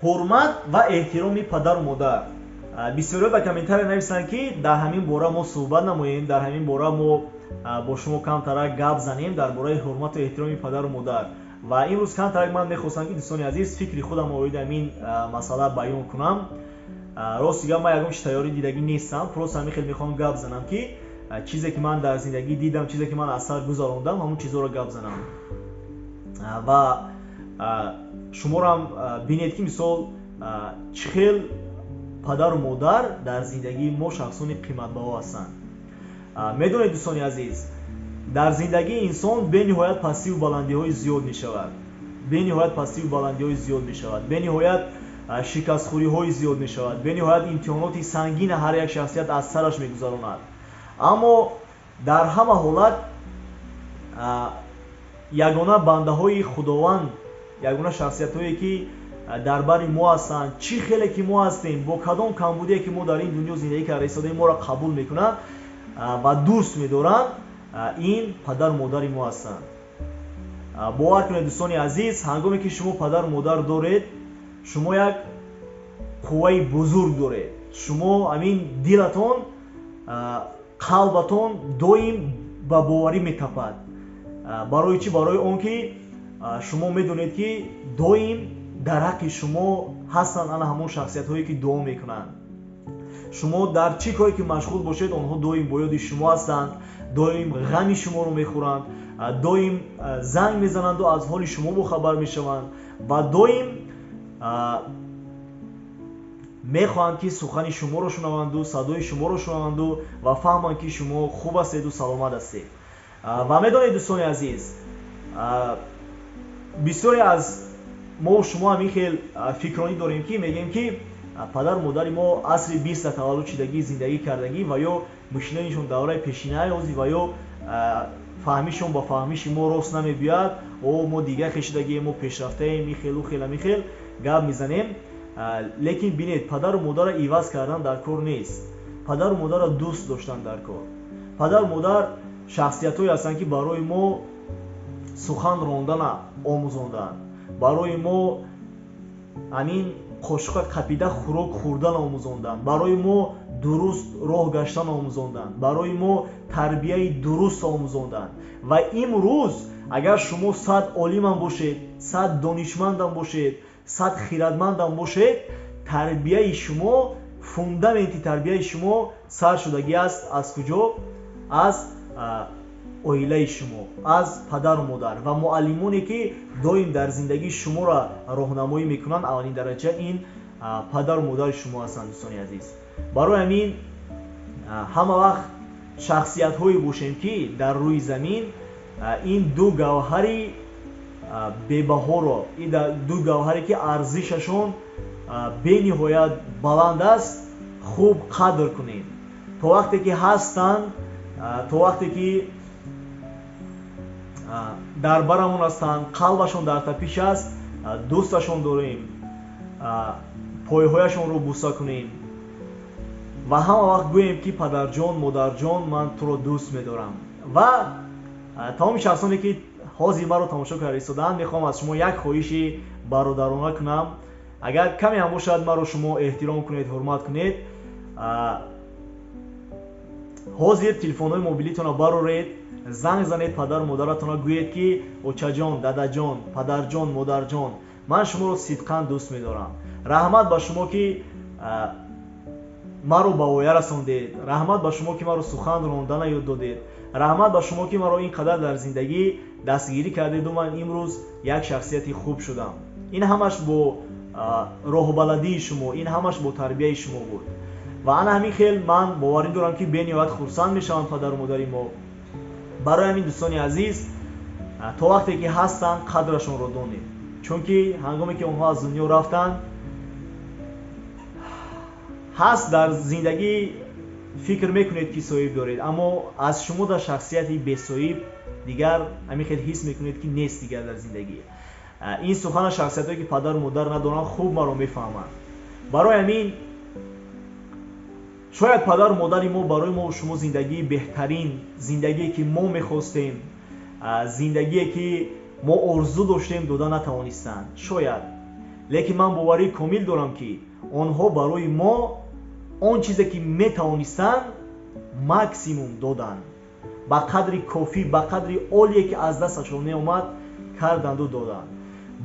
ҳурмат ва эҳтироми падару модар. бисёриҳо ба комментария нависанд ки дар ҳамин бора мо суҳбат намоем, дар ҳамин бора мо бо шумо камтарак гап занем дар бораи ҳурмату эҳтироми падару модар. Ва имрӯз камтарак ман мехостам ки дӯстони азиз фикри худам оида ҳамин масъала баён кунам. рости гап ман ягон чи тайёри дидагӣ нестам, просто ҳамин хел мехоҳам гап занам ки чизе ки ман дар зиндагӣ дидам, чизе ки ман аз сар гузарондам, ҳамун чизҳоро гап занам. Ва шуморам бинед ки мисол чӣ хел падару модар дар зиндагии мо шахсони қиматбаҳо ҳастанд. Медонед дӯстони азиз, дар зиндагии инсон бениҳоят пастиву баландиҳои зиёд мешавад. Бениҳоят пастиву баландиҳои зиёд мешавад. Бениҳоят шикастхӯриҳои зиёд мешавад. Бениҳоят имтиҳоноти сангина ҳар як шахсият аз сараш мегузаронад. Аммо дар ҳама ҳолат ягона бандаҳои худованд, ягона шахсиятҳое ки дар бари мо ҳастанд, чӣ хеле ки мо ҳастем, бо кадом камбудие ки мо дар ин дунё зиндагӣ карда истодаем, моро қабул мекунанд ва дӯст медоранд, ин падару модари мо ҳастанд. бовар кунед дӯстони азиз, ҳангоме ки шумо падару модар доред, шумо як қувваи бузург доред. Шумо амин дилатон, қалбатон доим ба боварӣ метапад. барои чӣ? Барои он ки шумо медонед ки доим дар ҳаққи шумо ҳастанд ана ҳамон шахсиятҳое ки дуо мекунанд. шумо дар чӣ коре ки машғул бошед, онҳо доим бо ёди шумо ҳастанд, доим ғами шуморо мехӯранд, доим занг мезананду аз ҳоли шумо бохабар мешаванд ва доим мехоҳанд ки сухани шуморо шунаванду садои шуморо шунаванду ва фаҳманд ки шумо хуб ҳастеду саломат ҳастед. ва медонед дӯстони азиз, бисёре аз мо шумо ҳамин хел фикронӣ дорем ки мегӯем ки падару модари мо асри 20 таваллуд шидагӣ, зиндагӣ кардагӣ ва ё мишленишон давраи пешинаи ҳозир ва ё фаҳмишон ба фаҳмиши мо рост намебиёяд, мо дигар хел шидагием, мо пешрафтаем, ин хелу хел ҳамин хел гап мезанем. лекин бинед, падару модарро иваз кардан дар кор нест. Падару модарро дӯст доштан дар кор. падару модар шахсиятҳое ҳастанд ки барои мо сухан рондана омӯзонданд, барои мо амин қошуқа қапида хӯрок хӯрдан омӯзонданд, барои мо дуруст роҳ гаштан омӯзонданд, барои мо тарбияи дуруст омӯзонданд. ва имрӯз агар шумо 100 олимам бошед, 100 донишмандам бошед, 100 хиратмандам бошед, тарбияи шумо, фундаменти тарбияи шумо сар шудагӣ аст аз куҷо? Аз оилаи шумо, аз падару модар ва муаллимоне ки доим дар зиндагии шуморо роҳнамоӣ мекунанд. аввалин дараҷа ин падару модари шумо ҳастанд дӯстони азиз. барои ҳамин ҳама вақт шахсиятҳое бошем ки дар рӯи замин ин ду гавҳари бебаҳоро, ин ду гавҳаре ки арзишашон бениҳоят баланд аст, хуб қадр кунем. то вақте ки ҳастанд, то вақте ки дар барамон ҳастанд, қалбашон дар тапиш аст, дӯсташон дорем, пойҳояшонро буса кунем ва ҳама вақт гӯем ки падарҷон, модарҷон, ман туро дӯст медорам. ва тамоми шахсоне ки ҳозир маро тамошо карда истодаанд, мехоҳам аз шумо як хоҳиши бародарона кунам. агар каме ҳам бошад, маро шумо эҳтиром кунед, ҳурмат кунед. ҳозир телефонҳои мобилитонро бароред, занг занед падару модаратонро, гӯед ки очаҷон, дадаҷон, падарҷон, модарҷон, ман шуморо сидқан дӯст медорам. раҳмат ба шумо ки маро ба воя расондед, раҳмат ба шумо ки маро сухан рондана ёд додед, раҳмат ба шумо ки маро ин қадар дар зиндагӣ дастгирӣ кардеду ман имрӯз як шахсияти хуб шудам. ин ҳамаш бо роҳбаладии шумо, ин ҳамаш бо тарбияи шумо буд. ва ана ҳамин хел ман боварӣ дорам ки бениҳоят хурсанд мешаванд падару модари мо. барои ҳамин дӯстони азиз, то вақте ки ҳастанд, қадрашонро донед, чунки ҳангоме ки онҳо аз дунё рафтанд, ҳаст дар зиндагӣ фикр мекунед ки соҳиб доред, аммо аз шумо дар шахсияти бесоҳиб дигар ҳамин хел ҳис мекунед ки нест дигар дар зиндагӣ. ин сухана шахсиятҳое ки падару модар надоранд хуб маро мефаҳманд. барои ҳамин шояд падару модари мо барои мо шумо зиндагии беҳтарин, зиндагие ки мо мехостем, зиндагие ки мо орзу доштем дода натавонистанд. шояд лекин ман боварии комил дорам ки онҳо барои мо он чизе ки метавонистанд максимум доданд, ба қадри кофӣ, ба қадри олие ки аз дасташон меомад карданду доданд.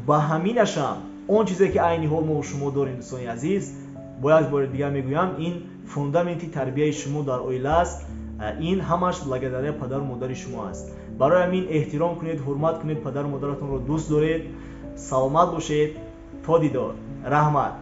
ба ҳаминашам он чизе ки айни ҳол мо шумо дорем дӯстони азиз, бояд бори дигар мегӯям, ин фундаменти тарбияи шумо дар оила аст. ин ҳамаш благодаря падару модари шумо аст. барои ҳамин эҳтиром кунед, ҳурмат кунед, падару модаратонро дӯст доред. Саломат бошед. То дидор. Раҳмат.